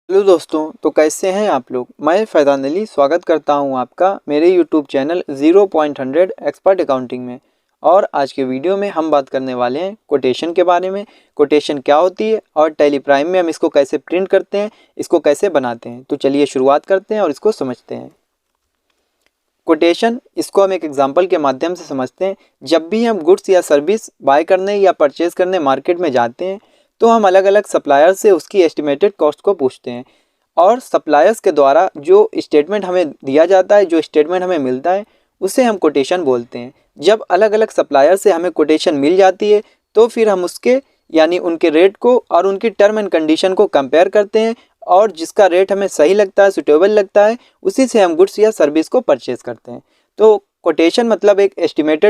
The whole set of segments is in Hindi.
हेलो दोस्तों, तो कैसे हैं आप लोग। मैं फैज़ान अली स्वागत करता हूं आपका मेरे यूट्यूब चैनल 0.100 एक्सपर्ट अकाउंटिंग में। और आज के वीडियो में हम बात करने वाले हैं कोटेशन के बारे में। कोटेशन क्या होती है और टैली प्राइम में हम इसको कैसे प्रिंट करते हैं, इसको कैसे बनाते हैं। तो चलिए शुरुआत करते हैं और इसको समझते हैं। कोटेशन, इसको हम एक एग्जांपल के माध्यम से समझते हैं। जब भी हम गुड्स या सर्विस बाय करने या परचेज करने मार्केट में जाते हैं तो हम अलग अलग सप्लायर से उसकी एस्टिमेटेड कॉस्ट को पूछते हैं और सप्लायर्स के द्वारा जो स्टेटमेंट हमें दिया जाता है, जो स्टेटमेंट हमें मिलता है, उसे हम कोटेशन बोलते हैं। जब अलग अलग सप्लायर से हमें कोटेशन मिल जाती है तो फिर हम उसके यानी उनके रेट को और उनकी टर्म एंड कंडीशन को कंपेयर करते हैं और जिसका रेट हमें सही लगता है, सुटेबल लगता है, उसी से हम गुड्स या सर्विस को परचेज करते हैं। तो कोटेशन मतलब एक एस्टिमेट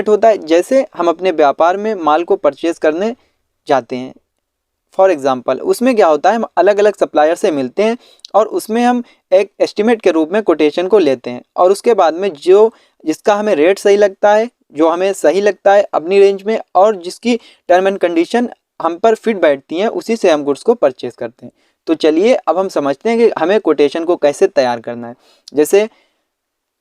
होता है जैसे हम अपने व्यापार में माल को परचेज करने जाते हैं। फॉर एग्जांपल उसमें क्या होता है, हम अलग अलग सप्लायर से मिलते हैं और उसमें हम एक एस्टिमेट के रूप में कोटेशन को लेते हैं और उसके बाद में जिसका हमें रेट सही लगता है, जो हमें सही लगता है अपनी रेंज में और जिसकी टर्म एंड कंडीशन हम पर फिट बैठती हैं, उसी से हम गुड्स को परचेज करते हैं। तो चलिए अब हम समझते हैं कि हमें कोटेशन को कैसे तैयार करना है। जैसे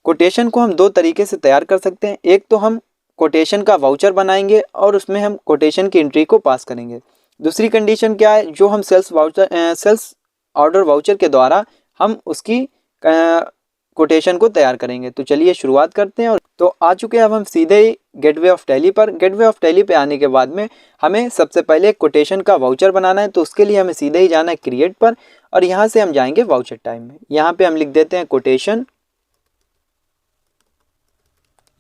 कोटेशन को हम दो तरीके से तैयार कर सकते हैं। एक तो हम कोटेशन का वाउचर बनाएंगे और उसमें हम कोटेशन की एंट्री को पास करेंगे। दूसरी कंडीशन क्या है, जो हम सेल्स ऑर्डर वाउचर के द्वारा हम उसकी कोटेशन को तैयार करेंगे। तो चलिए शुरुआत करते हैं। और तो आ चुके हैं अब हम सीधे ही गेटवे ऑफ टैली पर। गेटवे ऑफ टैली पे आने के बाद में हमें सबसे पहले कोटेशन का वाउचर बनाना है। तो उसके लिए हमें सीधे ही जाना है क्रिएट पर और यहाँ से हम जाएंगे वाउचर टाइम में। यहाँ पे हम लिख देते हैं कोटेशन।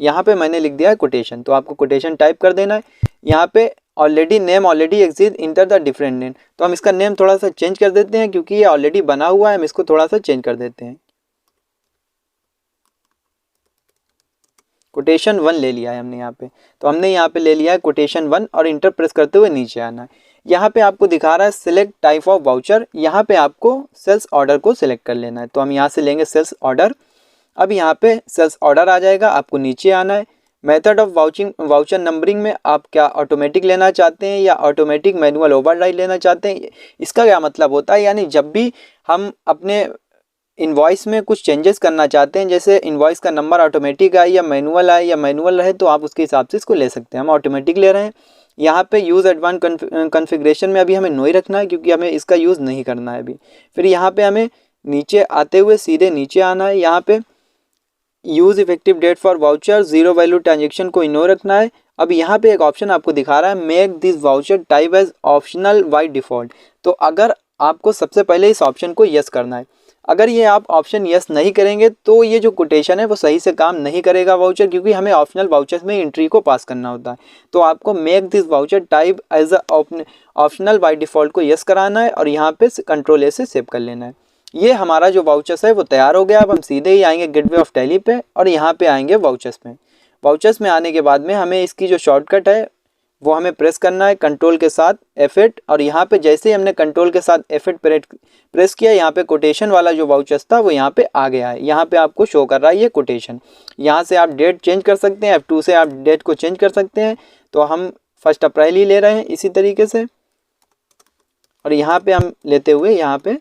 यहाँ पे मैंने लिख दिया है कोटेशन, तो आपको कोटेशन टाइप कर देना है। यहाँ पे name already exist, enter the different name. तो हम इसका नेम थोड़ा सा चेंज कर देते हैं क्योंकि ये ऑलरेडी बना हुआ है, हम इसको थोड़ा सा चेंज कर देते हैं। कोटेशन 1 ले लिया है हमने यहाँ पे। तो हमने यहाँ पे ले लिया है कोटेशन 1 और इंटर प्रेस करते हुए नीचे आना है। यहाँ पे आपको दिखा रहा है सिलेक्ट टाइप ऑफ वाउचर। यहाँ पे आपको सेल्स ऑर्डर को सिलेक्ट कर लेना है। तो हम यहाँ से लेंगे सेल्स ऑर्डर। अब यहाँ पे सेल्स ऑर्डर आ जाएगा, आपको नीचे आना है। मेथड ऑफ वाउचर नंबरिंग में आप क्या ऑटोमेटिक लेना चाहते हैं या ऑटोमेटिक मैनुअल ओवरराइड लेना चाहते हैं, इसका क्या मतलब होता है। यानी जब भी हम अपने इनवॉइस में कुछ चेंजेस करना चाहते हैं, जैसे इनवॉइस का नंबर ऑटोमेटिक आए या मैनुअल रहे, तो आप उसके हिसाब से इसको ले सकते हैं। हम ऑटोमेटिक ले रहे हैं। यहाँ पे यूज़ एडवांस कॉन्फ़िगरेशन में अभी हमें नो ही रखना है क्योंकि हमें इसका यूज़ नहीं करना है अभी। फिर यहाँ पे हमें नीचे आते हुए सीधे नीचे आना है। यहाँ पे use effective date for voucher, zero value transaction को इग्नोर रखना है। अब यहाँ पे एक ऑप्शन आपको दिखा रहा है make this voucher type as optional by default. तो अगर आपको सबसे पहले इस ऑप्शन को यस करना है। अगर ये आप ऑप्शन यस नहीं करेंगे तो ये जो कोटेशन है वो सही से काम नहीं करेगा वाउचर, क्योंकि हमें ऑप्शनल वाउचर्स में एंट्री को पास करना होता है। तो आपको make this voucher type as optional by default को यस कराना है और यहाँ पे कंट्रोल ए से सेव कर लेना है। ये हमारा जो वाउचर्स है वो तैयार हो गया। अब हम सीधे ही आएंगे गेटवे ऑफ टैली पे और यहाँ पे आएंगे वाउचर्स में। वाउचर्स में आने के बाद में हमें इसकी जो शॉर्टकट है वो हमें प्रेस करना है कंट्रोल के साथ F8। और यहाँ पे जैसे ही हमने कंट्रोल के साथ F8 प्रेस किया, यहाँ पे कोटेशन वाला जो वाउचर्स था वो यहाँ पे आ गया है। यहाँ पे आपको शो कर रहा है ये कोटेशन। यहाँ से आप डेट चेंज कर सकते हैं, F2 से आप डेट को चेंज कर सकते हैं। तो हम 1 अप्रैल ही ले रहे हैं इसी तरीके से। और यहाँ पे हम लेते हुए यहाँ पे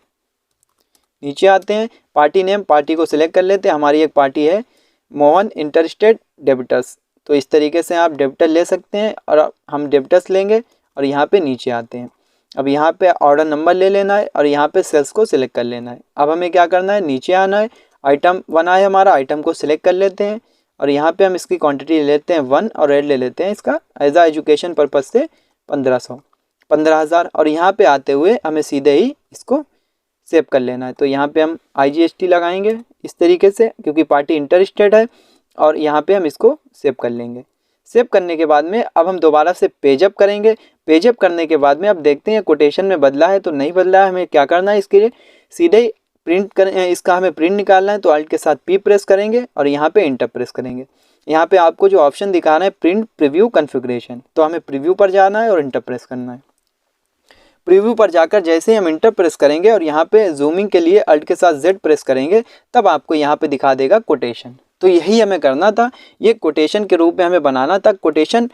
नीचे आते हैं। पार्टी नेम, पार्टी को सिलेक्ट कर लेते हैं। हमारी एक पार्टी है मोहन इंटरस्टेट डेबिटर्स। तो इस तरीके से आप डेबिटर ले सकते हैं और हम डेबिटर्स लेंगे और यहाँ पे नीचे आते हैं। अब यहाँ पे ऑर्डर नंबर ले लेना है और यहाँ पे सेल्स को सिलेक्ट कर लेना है। अब हमें क्या करना है, नीचे आना है। आइटम बना है हमारा, आइटम को सिलेक्ट कर लेते हैं और यहाँ पे हम इसकी क्वांटिटी ले लेते हैं 1 और रेट ले लेते हैं इसका एज आ एजुकेशन पर्पज़ से 15,000। और यहाँ पे आते हुए हमें सीधे ही इसको सेव कर लेना है। तो यहाँ पे हम IGST लगाएंगे इस तरीके से, क्योंकि पार्टी इंटरस्टेट है। और यहाँ पे हम इसको सेव कर लेंगे। सेव करने के बाद में अब हम दोबारा से पेजअप करेंगे। पेजअप करने के बाद में अब देखते हैं कोटेशन में बदला है तो नहीं बदला है। हमें क्या करना है, इसके लिए सीधे ही इसका हमें प्रिंट निकालना है। तो अल्ट के साथ P प्रेस करेंगे और यहाँ पे इंटर प्रेस करेंगे। यहाँ पे आपको जो ऑप्शन दिखाना है प्रिंट प्रीव्यू कॉन्फ़िगरेशन, तो हमें प्रीव्यू पर जाना है और इंटर प्रेस करना है। प्रीव्यू पर जाकर जैसे ही हम इंटर प्रेस करेंगे और यहाँ पे जूमिंग के लिए अल्ट के साथ Z प्रेस करेंगे, तब आपको यहाँ पे दिखा देगा कोटेशन। तो यही हमें करना था, ये कोटेशन के रूप में हमें बनाना था। कोटेशन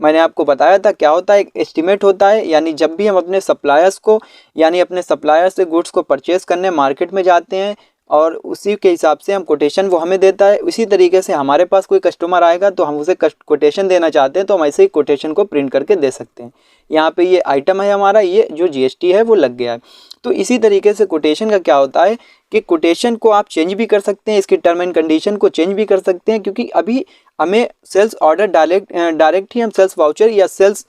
मैंने आपको बताया था क्या होता है, एक एस्टिमेट होता है, यानी जब भी हम अपने सप्लायर्स को यानी अपने सप्लायर से गुड्स को परचेज़ करने मार्केट में जाते हैं और उसी के हिसाब से हम कोटेशन वो हमें देता है, उसी तरीके से हमारे पास कोई कस्टमर आएगा तो हम उसे कोटेशन देना चाहते हैं तो हम ऐसे ही कोटेशन को प्रिंट करके दे सकते हैं। यहाँ पे ये आइटम है हमारा, ये जो GST है वो लग गया है। तो इसी तरीके से कोटेशन का क्या होता है कि कोटेशन को आप चेंज भी कर सकते हैं, इसकी टर्म एंड कंडीशन को चेंज भी कर सकते हैं, क्योंकि अभी हमें सेल्स ऑर्डर डायरेक्ट ही हम सेल्स वाउचर या सेल्स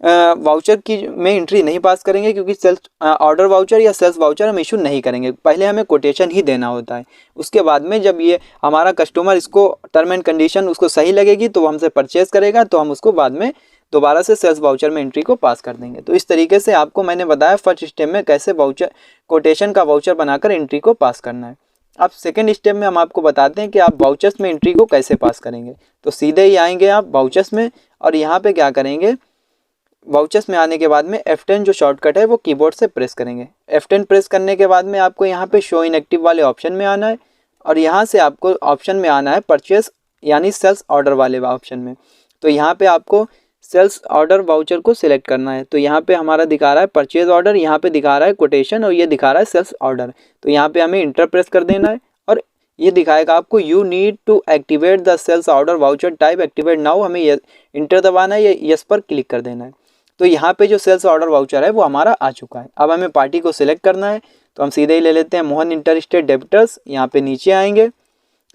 वाउचर की में एंट्री नहीं पास करेंगे, क्योंकि सेल्स ऑर्डर वाउचर या सेल्स वाउचर हम इशू नहीं करेंगे, पहले हमें कोटेशन ही देना होता है। उसके बाद में जब ये हमारा कस्टमर इसको टर्म एंड कंडीशन उसको सही लगेगी तो वो हमसे परचेज़ करेगा, तो हम उसको बाद में दोबारा से सेल्स वाउचर में एंट्री को पास कर देंगे। तो इस तरीके से आपको मैंने बताया फर्स्ट स्टेप में कैसे वाउचर कोटेशन का वाउचर बनाकर एंट्री को पास करना है। अब सेकेंड स्टेप में हम आपको बताते हैं कि आप वाउचर्स में एंट्री को कैसे पास करेंगे। तो सीधे ही आएंगे आप वाउचर्स में और यहाँ पे क्या करेंगे, वाउचर्स में आने के बाद में F10 जो शॉर्टकट है वो कीबोर्ड से प्रेस करेंगे। F10 प्रेस करने के बाद में आपको यहाँ पे शो इनएक्टिव वाले ऑप्शन में आना है और यहाँ से आपको ऑप्शन में आना है परचेस यानी सेल्स ऑर्डर वाले ऑप्शन में। तो यहाँ पे आपको सेल्स ऑर्डर वाउचर को सिलेक्ट करना है। तो यहाँ पे हमारा दिखा रहा है परचेज ऑर्डर, यहाँ पे दिखा रहा है कोटेशन और ये दिखा रहा है सेल्स ऑर्डर। तो यहाँ पे हमें इंटर प्रेस कर देना है और ये दिखाएगा आपको you need to activate the sales order voucher type activate now, हमें ये इंटर दबाना है, ये यस पर क्लिक कर देना है। तो यहाँ पे जो सेल्स ऑर्डर वाउचर है वो हमारा आ चुका है। अब हमें पार्टी को सिलेक्ट करना है, तो हम सीधे ही ले लेते हैं मोहन इंटर स्टेट डेबिटर्स। यहाँ पे नीचे आएंगे,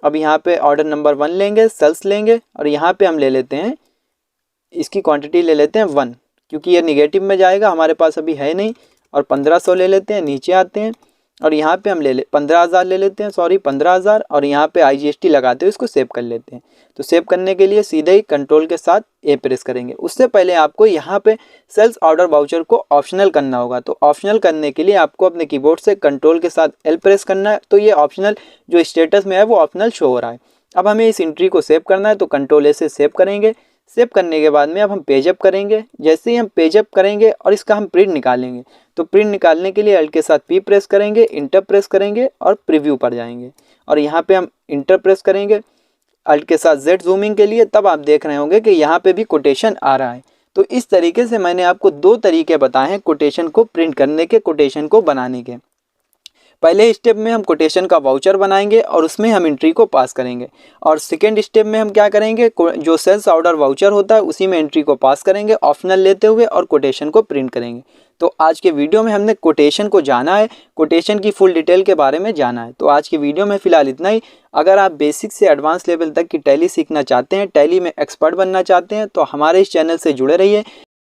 अब यहाँ पे ऑर्डर नंबर 1 लेंगे, सेल्स लेंगे और यहाँ पे हम ले लेते हैं, इसकी क्वांटिटी ले लेते हैं 1, क्योंकि ये निगेटिव में जाएगा, हमारे पास अभी है नहीं। और 1500 ले लेते हैं, नीचे आते हैं और यहाँ पे हम 15,000 ले लेते हैं, 15,000 और यहाँ पे IGST लगाते हुए इसको सेव कर लेते हैं। तो सेव करने के लिए सीधे ही कंट्रोल के साथ A प्रेस करेंगे। उससे पहले आपको यहाँ पे सेल्स ऑर्डर वाउचर को ऑप्शनल करना होगा। तो ऑप्शनल करने के लिए आपको अपने कीबोर्ड से कंट्रोल के साथ L प्रेस करना है। तो ये ऑप्शनल जो स्टेटस में है वो ऑप्शनल शो हो रहा है। अब हमें इस एंट्री को सेव करना है, तो कंट्रोल A से सेव करेंगे। सेव करने के बाद में अब हम पेज अप करेंगे। जैसे ही हम पेज अप करेंगे और इसका हम प्रिंट निकालेंगे, तो प्रिंट निकालने के लिए अल्ट के साथ P प्रेस करेंगे, इंटर प्रेस करेंगे और प्रीव्यू पर जाएंगे और यहाँ पे हम इंटर प्रेस करेंगे अल्ट के साथ Z जूमिंग के लिए। तब आप देख रहे होंगे कि यहाँ पे भी कोटेशन आ रहा है। तो इस तरीके से मैंने आपको 2 तरीके बताए हैं कोटेशन को प्रिंट करने के, कोटेशन को बनाने के। पहले स्टेप में हम कोटेशन का वाउचर बनाएंगे और उसमें हम एंट्री को पास करेंगे, और सेकेंड स्टेप में हम क्या करेंगे, जो सेल्स ऑर्डर वाउचर होता है उसी में एंट्री को पास करेंगे ऑप्शनल लेते हुए और कोटेशन को प्रिंट करेंगे। तो आज के वीडियो में हमने कोटेशन को जाना है, कोटेशन की फुल डिटेल के बारे में जाना है। तो आज की वीडियो में फ़िलहाल इतना ही। अगर आप बेसिक से एडवांस लेवल तक की टैली सीखना चाहते हैं, टैली में एक्सपर्ट बनना चाहते हैं, तो हमारे इस चैनल से जुड़े रहिए।